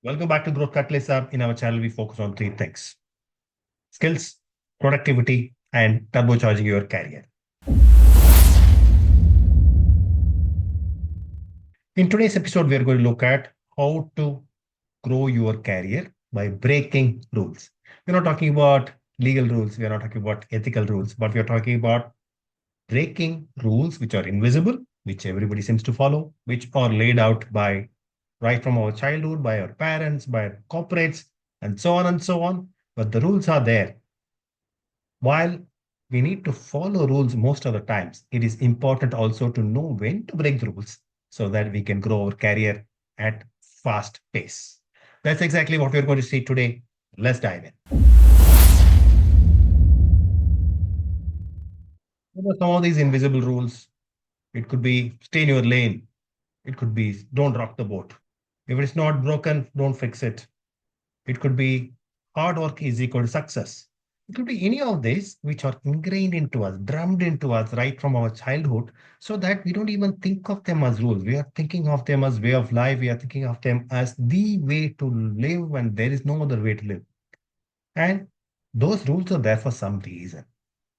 Welcome back to Growth Catalyst Lab. In our channel, we focus on three things: skills, productivity, and turbocharging your career. In today's episode, we are going to look at how to grow your career by breaking rules. We're not talking about legal rules, we are not talking about ethical rules, but we are talking about breaking rules which are invisible, which everybody seems to follow, which are laid out by right from our childhood, by our parents, by our corporates, and so on and so on. But the rules are there. While we need to follow rules most of the times, it is important also to know when to break the rules so that we can grow our career at fast pace. That's exactly what we're going to see today. Let's dive in. Some of these invisible rules, it could be stay in your lane. It could be don't rock the boat. If it's not broken, don't fix it. It could be hard work is equal to success. It could be any of these which are ingrained into us, drummed into us right from our childhood, so that we don't even think of them as rules. We are thinking of them as way of life. We are thinking of them as the way to live, and there is no other way to live. And those rules are there for some reason.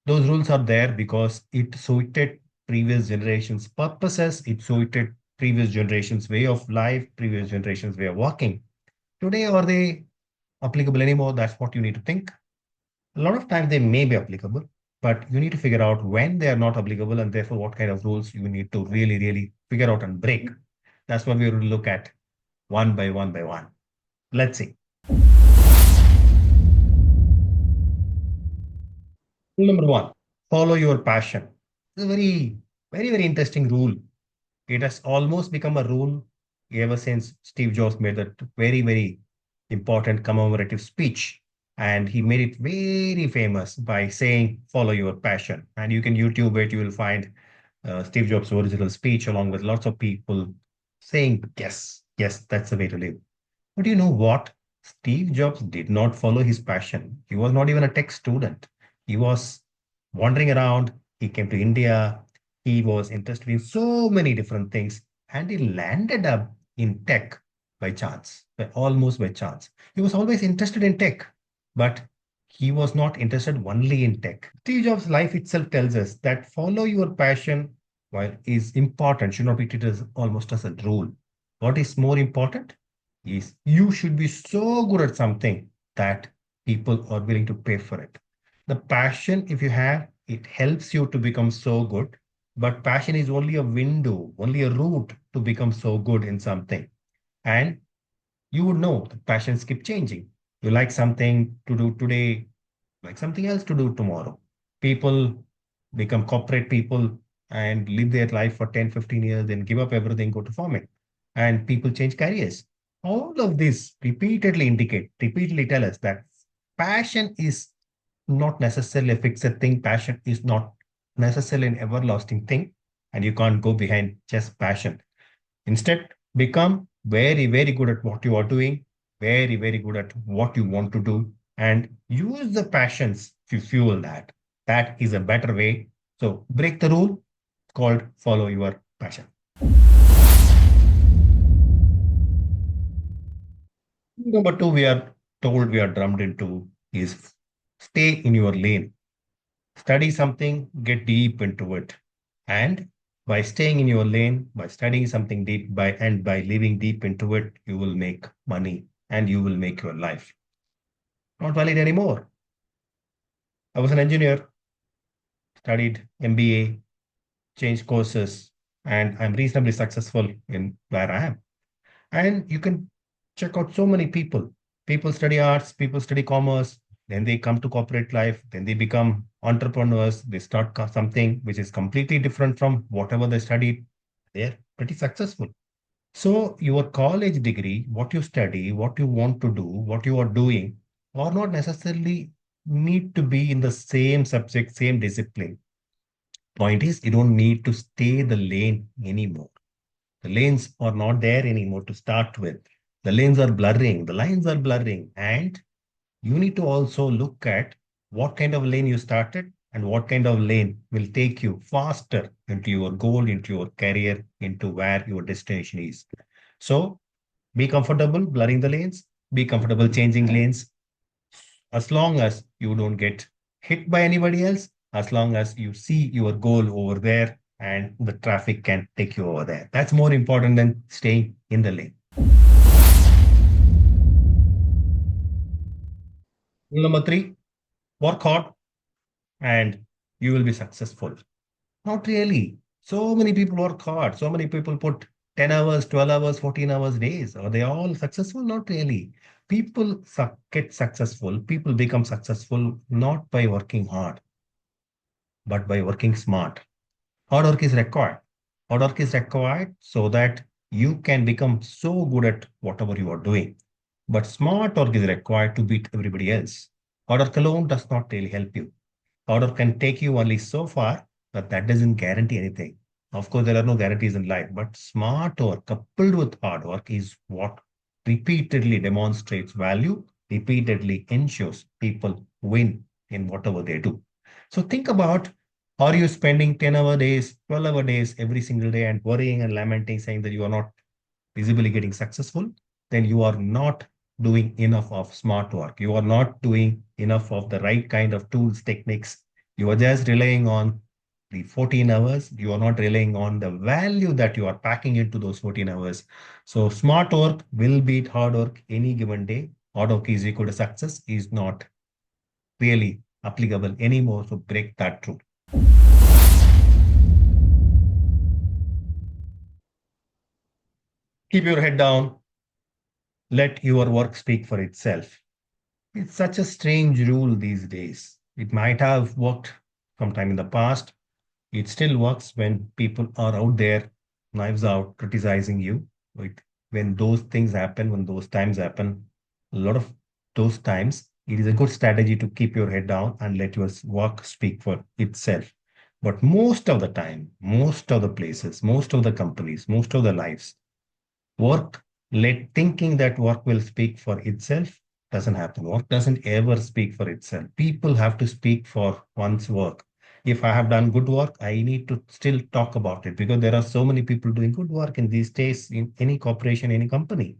Those rules are there because it suited previous generations' purposes, it suited previous generations' way of life, previous generations' way of working. Today, are they applicable anymore? That's what you need to think. A lot of times they may be applicable, but you need to figure out when they are not applicable and therefore what kind of rules you need to really, really figure out and break. That's what we will look at one by one by one. Let's see. Rule number one, follow your passion. It's a very interesting rule. It has almost become a rule ever since Steve Jobs made that very important commemorative speech. And he made it very famous by saying, follow your passion. And you can YouTube it, you will find Steve Jobs' original speech along with lots of people saying, yes, that's the way to live. But you know what? Steve Jobs did not follow his passion. He was not even a tech student. He was wandering around. He came to India. He was interested in so many different things, and he landed up in tech by chance, almost by chance. He was always interested in tech, but he was not interested only in tech. Steve Jobs' life itself tells us that follow your passion, while is important, should not be treated as almost as a rule. What is more important is you should be so good at something that people are willing to pay for it. The passion, if you have, it helps you to become so good. But passion is only a window, only a route to become so good in something. And you would know the passions keep changing. You like something to do today, like something else to do tomorrow. People become corporate people and live their life for 10, 15 years, then give up everything, go to farming. And people change careers. All of this repeatedly tell us that passion is not necessarily a fixed thing. Passion is not necessarily an everlasting thing. And you can't go behind just passion. Instead, become very good at what you are doing, very good at what you want to do, and use the passions to fuel that. That is a better way. So break the rule called follow your passion. Number two, we are told, we are drummed into is stay in your lane. Study something, get deep into it. And by staying in your lane, by studying something deep, by living deep into it, you will make money and you will make your life. Not valid anymore. I was an engineer, studied MBA, changed courses, and I'm reasonably successful in where I am. And you can check out so many people. People study arts, people study commerce, then they come to corporate life, then they become entrepreneurs, they start something which is completely different from whatever they studied. They're pretty successful. So, your college degree, what you study, what you want to do, what you are doing, are not necessarily need to be in the same subject, same discipline. Point is, you don't need to stay the lane anymore. The lanes are not there anymore to start with. The lanes are blurring, the lines are blurring, and you need to also look at what kind of lane you started and what kind of lane will take you faster into your goal, into your career, into where your destination is. So Be comfortable blurring the lanes, be comfortable changing lanes, as long as you don't get hit by anybody else, as long as you see your goal over there and the traffic can take you over there. That's more important than staying in the lane. Rule number three, work hard and you will be successful. Not really. So many people work hard. So many people put 10 hours, 12 hours, 14 hours days. Are they all successful? Not really. People get successful. People become successful not by working hard, but by working smart. Hard work is required. Hard work is required so that you can become so good at whatever you are doing. But smart work is required to beat everybody else. Hard work alone does not really help you. Hard work can take you only so far, but that doesn't guarantee anything. Of course, there are no guarantees in life, but smart work coupled with hard work is what repeatedly demonstrates value, repeatedly ensures people win in whatever they do. So think about, are you spending 10-hour days, 12-hour days every single day and worrying and lamenting, saying that you are not visibly getting successful? Then you are not doing enough of smart work. You are not doing enough of the right kind of tools, techniques. You are just relying on the 14 hours. You are not relying on the value that you are packing into those 14 hours. So smart work will beat hard work any given day. Hard work is equal to success is not really applicable anymore. So break that rule. Keep your head down. Let your work speak for itself. It's such a strange rule these days. It might have worked sometime in the past. It still works when people are out there, knives out, criticizing you. When those things happen, when those times happen, a lot of those times, it is a good strategy to keep your head down and let your work speak for itself. But most of the time, most of the places, most of the companies, most of the lives, work let thinking that work will speak for itself doesn't happen. Work doesn't ever speak for itself. People have to speak for one's work. If I have done good work, I need to still talk about it because there are so many people doing good work in these days in any corporation, any company.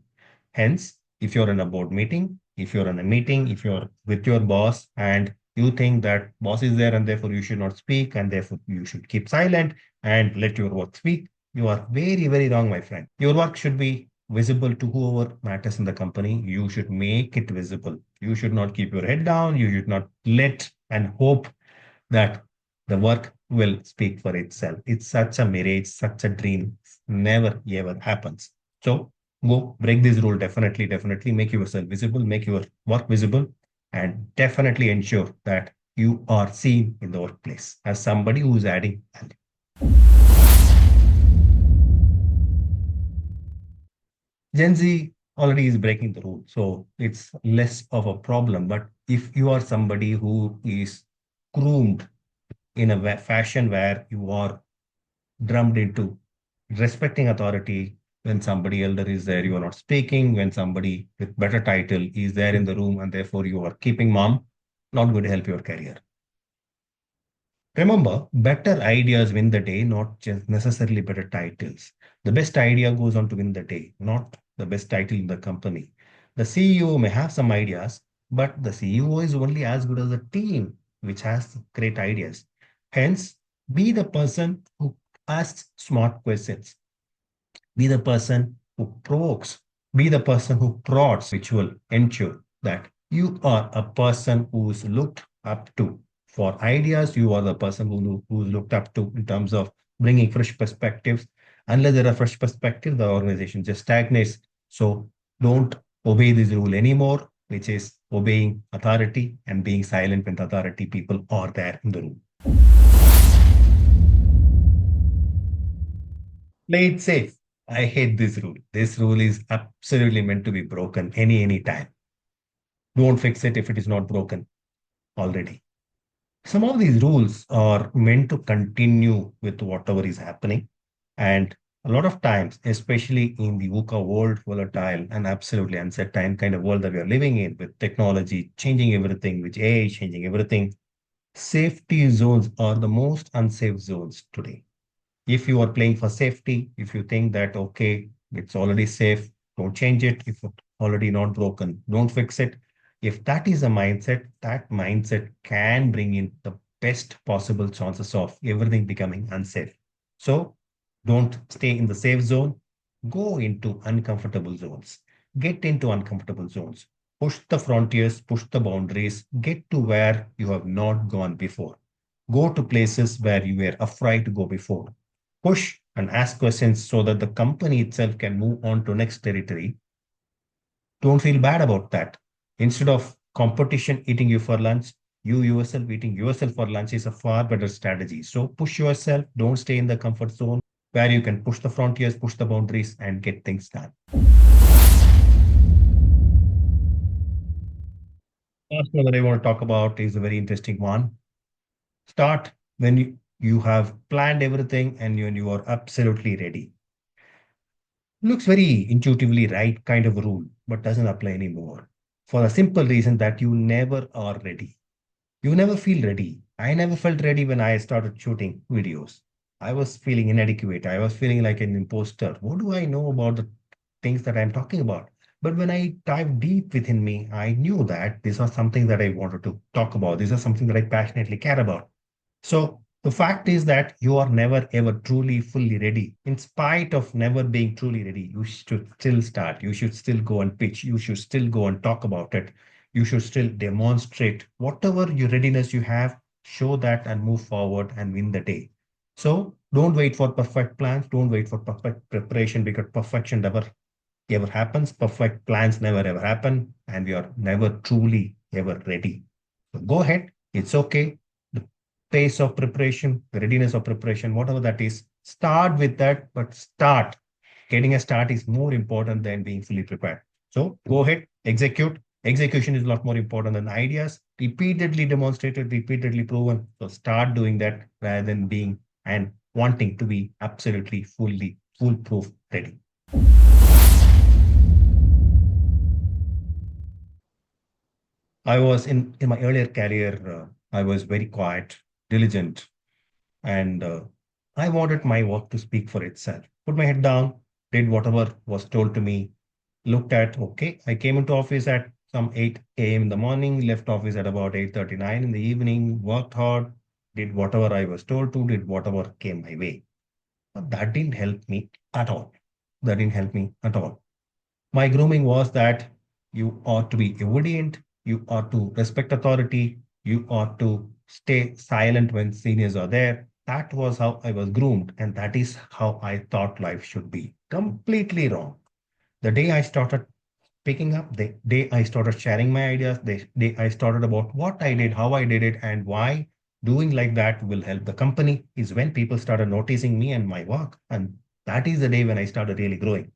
Hence, if you're in a board meeting, if you're in a meeting, if you're with your boss and you think that boss is there and therefore you should not speak and therefore you should keep silent and let your work speak, you are very, very wrong, my friend. Your work should be visible to whoever matters in the company. You should make it visible. You should not keep your head down. You should not let and hope that the work will speak for itself. It's such a mirage, such a dream. Never ever happens. So go break this rule. Definitely, definitely make yourself visible, make your work visible, and definitely ensure that you are seen in the workplace as somebody who is adding value. Gen Z already is breaking the rule, so it's less of a problem. But if you are somebody who is groomed in a fashion where you are drummed into respecting authority, when somebody elder is there, you are not speaking. When somebody with better title is there in the room, and therefore you are keeping mum, not going to help your career. Remember, better ideas win the day, not just necessarily better titles. The best idea goes on to win the day, not the best title in the company. The CEO may have some ideas, but the CEO is only as good as the team which has great ideas. Hence, be the person who asks smart questions. Be the person who provokes. Be the person who prods, which will ensure that you are a person who is looked up to. For ideas, you are the person who is looked up to in terms of bringing fresh perspectives. Unless there are fresh perspectives, the organization just stagnates. So don't obey this rule anymore, which is obeying authority and being silent when the authority people are there in the room. Play it safe. I hate this rule. This rule is absolutely meant to be broken any time. Don't fix it if it is not broken already. Some of these rules are meant to continue with whatever is happening. And a lot of times, especially in the VUCA world, volatile and absolutely uncertain kind of world that we are living in, with technology changing everything, with AI changing everything, safety zones are the most unsafe zones today. If you are playing for safety, if you think that, okay, it's already safe, Don't change it if it's already not broken. Don't fix it. If that is a mindset, that mindset can bring in the best possible chances of everything becoming unsafe. So don't stay in the safe zone. Go into uncomfortable zones. Get into uncomfortable zones. Push the frontiers, push the boundaries, get to where you have not gone before. Go to places where you were afraid to go before. Push and ask questions so that the company itself can move on to next territory. Don't feel bad about that. Instead of competition eating you for lunch, you yourself eating yourself for lunch is a far better strategy. So push yourself, don't stay in the comfort zone where you can push the frontiers, push the boundaries, and get things done. Last one that I want to talk about is a very interesting one. Start when you have planned everything and you are absolutely ready. Looks very intuitively right kind of rule, but doesn't apply anymore. For the simple reason that you never are ready. You never feel ready. I never felt ready when I started shooting videos. I was feeling inadequate. I was feeling like an imposter. What do I know about the things that I'm talking about? But when I dived deep within me, I knew that this was something that I wanted to talk about. This is something that I passionately care about. So the fact is that you are never ever truly fully ready. In spite of never being truly ready, you should still start. You should still go and pitch. You should still go and talk about it. You should still demonstrate whatever your readiness you have, show that and move forward and win the day. So don't wait for perfect plans. Don't wait for perfect preparation because perfection never ever happens. Perfect plans never ever happen. And we are never truly ever ready. So go ahead. It's okay. The pace of preparation, the readiness of preparation, whatever that is, start with that, but start. Getting a start is more important than being fully prepared. So go ahead, execute. Execution is a lot more important than ideas. Repeatedly demonstrated, repeatedly proven. So start doing that rather than being and wanting to be absolutely fully foolproof ready. I was in my earlier career, I was very quiet, diligent, and I wanted my work to speak for itself. Put my head down, did whatever was told to me, looked at, okay, I came into office at some 8 a.m. in the morning, left office at about 8:39 in the evening, worked hard, did whatever I was told to, did whatever came my way. But that didn't help me at all. That didn't help me at all. My grooming was that you ought to be obedient, you ought to respect authority, you ought to stay silent when seniors are there. That was how I was groomed, and that is how I thought life should be. Completely wrong. The day I started picking up, the day I started sharing my ideas, the day I started about what I did, how I did it, and why doing like that will help the company is when people started noticing me and my work. And that is the day when I started really growing.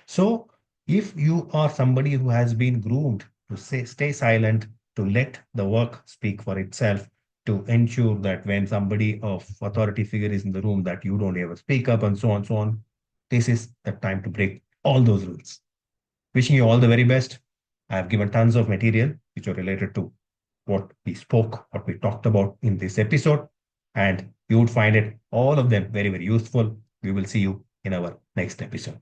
So, if you are somebody who has been groomed to say, stay silent, to let the work speak for itself, to ensure that when somebody of authority figure is in the room, that you don't ever speak up and so on, so on, this is the time to break all those rules. Wishing you all the very best. I have given tons of material which are related to what we spoke, what we talked about in this episode, and you would find it all of them very, very useful. We will see you in our next episode.